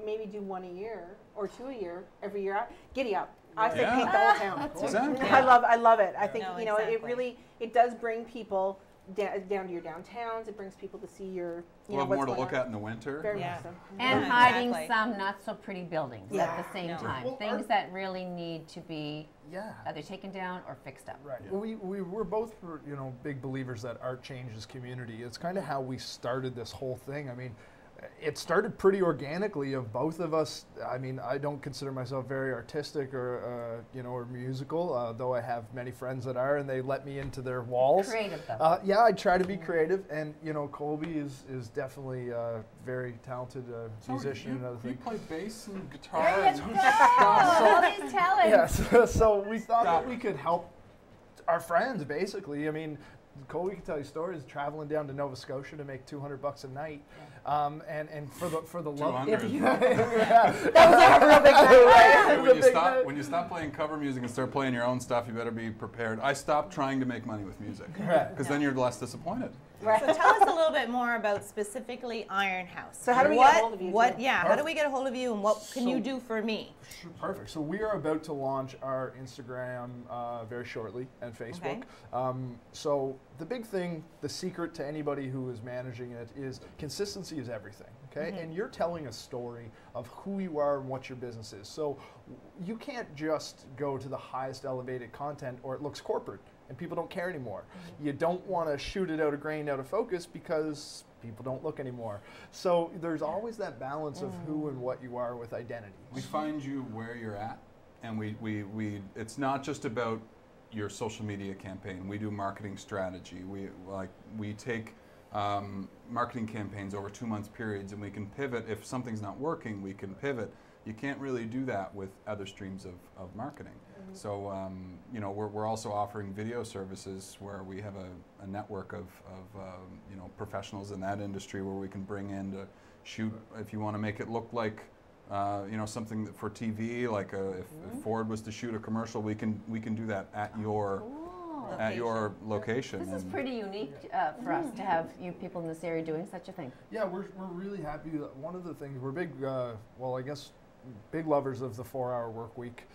maybe do 1 a year or 2 a year every year. Giddy up! I say Yeah. paint the whole town. Exactly. I love it. I think No, it exactly. really it does bring people down to your downtowns. It brings people to see your We'll have what's more to going look on. at in the winter. Very Yeah. much so. And Yeah, hiding exactly. some not so pretty buildings Yeah. at the same No. time. Well, Things that really need to be Yeah. either taken down or fixed up. Right. Yeah. Well, we're both big believers that art changes community. It's kind of how we started this whole thing. I mean, it started pretty organically of both of us. I mean, I don't consider myself very artistic or or musical, though I have many friends that are, and they let me into their walls. Creative though. Yeah, I try to be creative, and Colby is definitely a very talented musician and other You things. play bass and guitar. There and you go. All these talents. Yes, so we thought Stop. that we could help our friends, basically. I mean, Colby can tell you stories traveling down to Nova Scotia to make $200 a night, and for the love. 200. When you stop playing cover music and start playing your own stuff, you better be prepared. I stopped trying to make money with music because then you're less disappointed. So tell us a little bit more about specifically Iron House. So how do we get a hold of you, What? too? Yeah. How do we get a hold of you, and what can you So- do for me? Perfect. So we are about to launch our Instagram very shortly and Facebook. So the big thing, the secret to anybody who is managing it is consistency is everything. Okay, and you're telling a story of who you are and what your business is. So you can't just go to the highest elevated content or it looks corporate and people don't care anymore. You don't want to shoot it out of grain, out of focus because people don't look anymore. So there's always that balance of who and what you are with identity. We find you where you're at, and we it's not just about your social media campaign. We do marketing strategy. We take marketing campaigns over 2 month periods, and we can pivot. If something's not working, we can pivot. You can't really do that with other streams of marketing. So we're also offering video services where we have a network of professionals in that industry where we can bring in to shoot. If you want to make it look like something for TV, like if Ford was to shoot a commercial, we can do that at your at your location. This is and- pretty unique for us to have you people in this area doing such a thing. Yeah, we're really happy. One of the things we're big, well, I guess, big lovers of the 4-hour work week.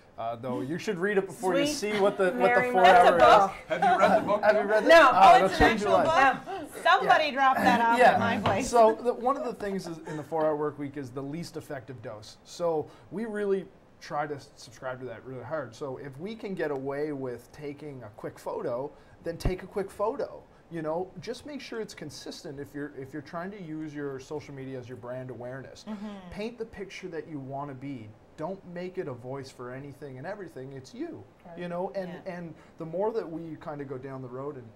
Though you should read it before you see what the 4-hour is. Have you read the book? Have you read it? No, Oh, it's an actual book. Somebody dropped that off at my place. So one of the things is in the 4-hour work week is the least effective dose. So we really try to subscribe to that really hard. So if we can get away with taking a quick photo, then take a quick photo. You know, just make sure it's consistent if you're trying to use your social media as your brand awareness. Paint the picture that you want to be. Don't make it a voice for anything and everything. It's you, you know, and the more that we kind of go down the road and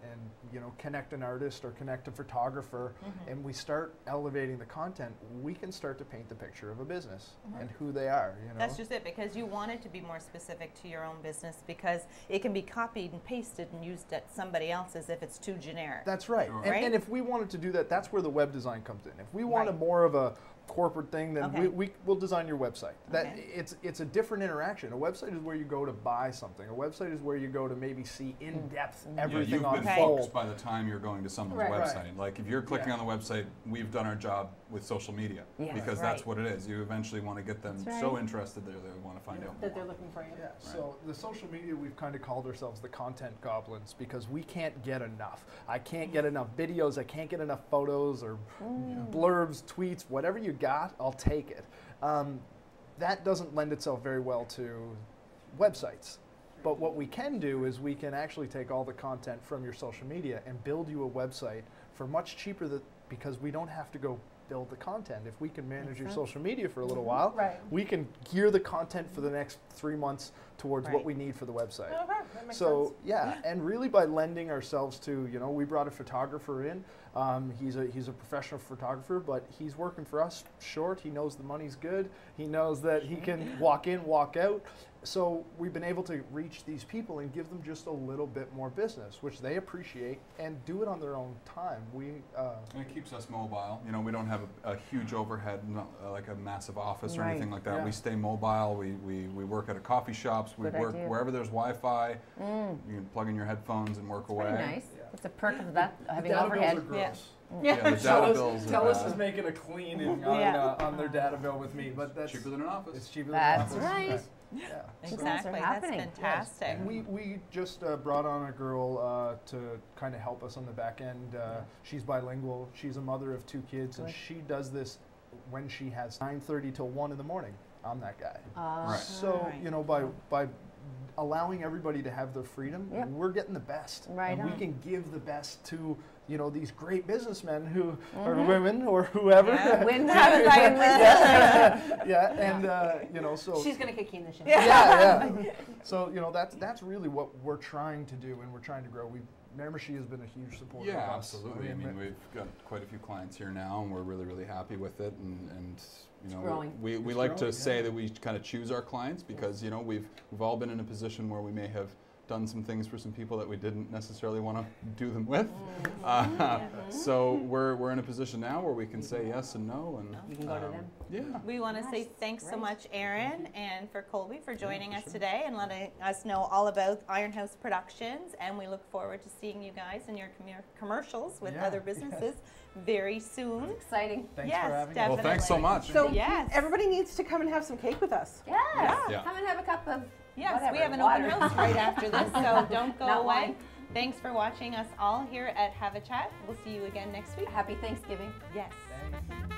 you know, connect an artist or connect a photographer and we start elevating the content, we can start to paint the picture of a business and who they are, you know. That's just it, because you want it to be more specific to your own business, because it can be copied and pasted and used at somebody else's if it's too generic. That's right. Sure. And, Right? and if we wanted to do that, that's where the web design comes in. If we wanted more of a corporate thing, then Okay. we'll design your website. That Okay. it's a different interaction. A website is where you go to buy something. A website is where you go to maybe see in depth everything you've on been full. focused by the time you're going to someone's Right. website. Like if you're clicking on the website, we've done our job with social media Yes. because Right. that's what it is. You eventually want to get them That's so right. interested that they want to find out That more. they're looking for you. Yeah, so the social media, we've kind of called ourselves the content goblins because we can't get enough. I can't get enough videos, I can't get enough photos or blurbs, tweets, whatever you got, I'll take it. That doesn't lend itself very well to websites. But what we can do is we can actually take all the content from your social media and build you a website for much cheaper because we don't have to go build the content. If we can manage your social media for a little while, we can gear the content for the next 3 months towards what Right. we need for the website. Okay, that makes So sense. yeah, and really by lending ourselves to, you know, we brought a photographer in. He's a professional photographer, but he's working for us short. He knows the money's good. He knows that he can walk in, walk out. So we've been able to reach these people and give them just a little bit more business, which they appreciate, and do it on their own time. And it keeps us mobile. You know, we don't have a huge overhead, like a massive office or anything like that. Yeah. We stay mobile. We work at a coffee shops. We Good work idea. wherever there's Wi-Fi. You can plug in your headphones and work away. Pretty nice. It's a perk of that, having data overhead. bills are gross. Yeah, the data bills are Telus bad. is making a cleaning on their data bill with me, but that's Cheaper than an office. It's cheaper That's than an office. right. Yeah. Exactly. Things are That's happening. fantastic. And we just brought on a girl to kind of help us on the back end. She's bilingual. She's a mother of 2 kids, and she does this when she has 9:30 till 1 in the morning. I'm that guy. Right. So Right. you know, by allowing everybody to have their freedom, Yep. we're getting the best, Right and we on. can give the best to, you know, these great businessmen who or women or whoever. Yeah. Win satisfying Yeah, and you know, so She's gonna kick you in the shin. yeah. So you know, that's really what we're trying to do, and we're trying to grow. Membership has been a huge supporter. Yeah, of us. absolutely. I mean, we've got quite a few clients here now, and we're really, really happy with it. And you know, growing. we It's like to growing, say yeah. that we kind of choose our clients because you know we've all been in a position where we may have done some things for some people that we didn't necessarily want to do them with. So we're in a position now where we can say yes and no, and You can go to them. Yeah. We want to say thanks so Great. much, Aaron, and for Colby for joining us today and letting us know all about Ironhouse Productions. And we look forward to seeing you guys in your commercials with Yeah. other businesses very soon. Exciting. Thanks Yes, for having definitely. Well, thanks so much. So Yes. everybody needs to come and have some cake with us. Yes. Yeah. Come and have a cup of Yes, whatever, we have an water. open house right after this, so don't go Not away. wine. Thanks for watching us all here at Have a Chat. We'll see you again next week. Happy Thanksgiving. Yes. Thanks.